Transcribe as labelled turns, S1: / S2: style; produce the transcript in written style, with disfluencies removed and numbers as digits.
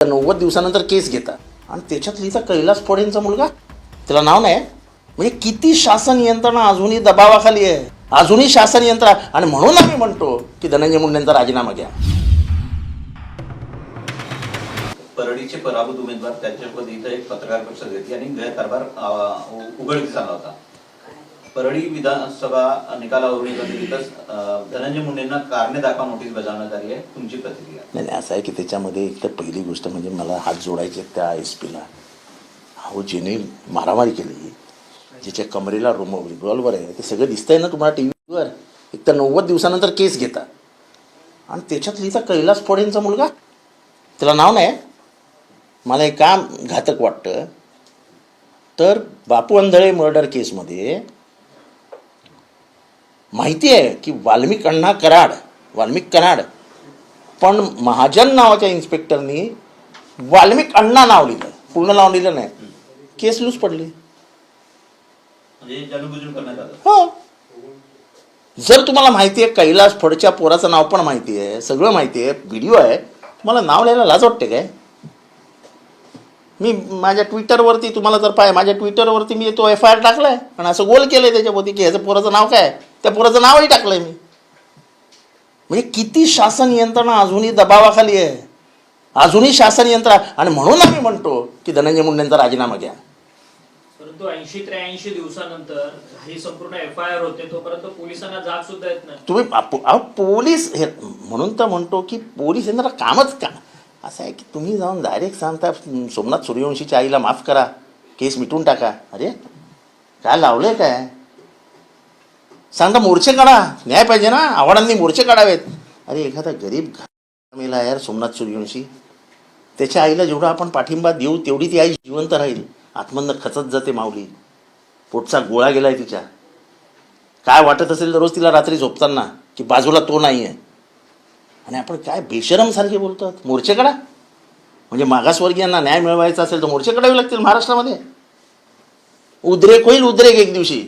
S1: 90 दिवसानंतर केस घेता आणि त्याच्यात लिहिता कैलास फोडेंचा मुलगा, त्याला नाव नाही. म्हणजे किती शासन यंत्रणा अजूनही दबावाखाली आहे, अजूनही शासन यंत्रणा. आणि म्हणून आम्ही म्हणतो की धनंजय मुंडेंचा राजीनामा घ्या.
S2: परळीचे पराभूत उमेदवार त्यांच्यामध्ये इथं एक पत्रकार परिषद घेतली आणि गैरकारभार उघडकीस आला होता. परळी विधानसभा निकालावरून एकत्रितच धनंजय मुंडेंना कारणे दाखवा नोटीस बजावण्यात आली आहे. तुमची प्रतिक्रिया?
S1: नाही, असं आहे की त्याच्यामध्ये एक तर पहिली गोष्ट म्हणजे मला हात जोडायचे त्या SP ला. अहो, ज्याने मारामारी केली, ज्याच्या कमरेला रिव्हॉल्वर आहे, ते सगळं दिसतंय ना तुम्हाला TV वर. एक तर 90 दिवसानंतर केस घेता आणि त्याच्यात लिहिता कैलास फोडेंचा मुलगा, त्याला नाव नाही. मला एक काम घातक वाटतं तर बापू अंधळे मर्डर केसमध्ये माहिती आहे की वाल्मिक कराड पण महाजन नावाच्या इन्स्पेक्टरनी वाल्मिक अण्णा नाव लिहिलं, पूर्ण नाव लिहिलं नाही. केस लूज पडली.
S2: म्हणजे जाणूनबुजून करण्यात आलं.
S1: हो, जर तुम्हाला माहिती आहे कैलास फडच्या पोराचं नाव पण माहिती आहे, सगळं माहिती आहे, व्हिडिओ आहे, तुम्हाला नाव लिहायला लाज वाटते काय? मी माझ्या ट्विटरवरती तुम्हाला जर माझ्या ट्विटरवरती मी तो FIR टाकलाय आणि असं गोल केलंय त्याच्यावरती की ह्याचं पोराचं नाव काय, त्या पोराचं नावही टाकलंय मी. म्हणजे किती शासन यंत्रणा अजूनही दबावाखाली आहे, अजूनही शासन यंत्रणा. आणि म्हणून आम्ही म्हणतो की धनंजय मुंडेंचा राजीनामा घ्या.
S3: परंतु 80-83 दिवसानंतर ही संपूर्ण FIR होते, तोपर्यंत पोलिसांना जाग सुद्धा येत नाही.
S1: तुम्ही पोलीस हे म्हणून तर म्हणतो की पोलीस यांना कामच का असं आहे की तुम्ही जाऊन डायरेक्ट सांगता सोमनाथ सूर्यवंशीच्या आईला माफ करा, केस मिटून टाका. अरे काय लावलंय काय? सांगता मोर्चे काढा, न्याय पाहिजे ना, आव्हाडांनी मोर्चे काढावेत. अरे एखादा गरीब मेला यार सोमनाथ सूर्यवंशी, त्याच्या आईला जेवढा आपण पाठिंबा देऊ तेवढी ती आई जिवंत राहील. आत्मंद खचत जाते माऊली, पोटचा गोळा गेलाय तिच्या. काय वाटत असेल रोज तिला रात्री झोपताना की बाजूला तो नाही आहे. आणि आपण काय बेशरम सारखे बोलतात. मोर्चे काढा म्हणजे मागासवर्गीयांना न्याय मिळवायचा असेल तर मोर्चे काढावे लागतील महाराष्ट्रामध्ये. उद्रेक होईल, उद्रेक एक दिवशी.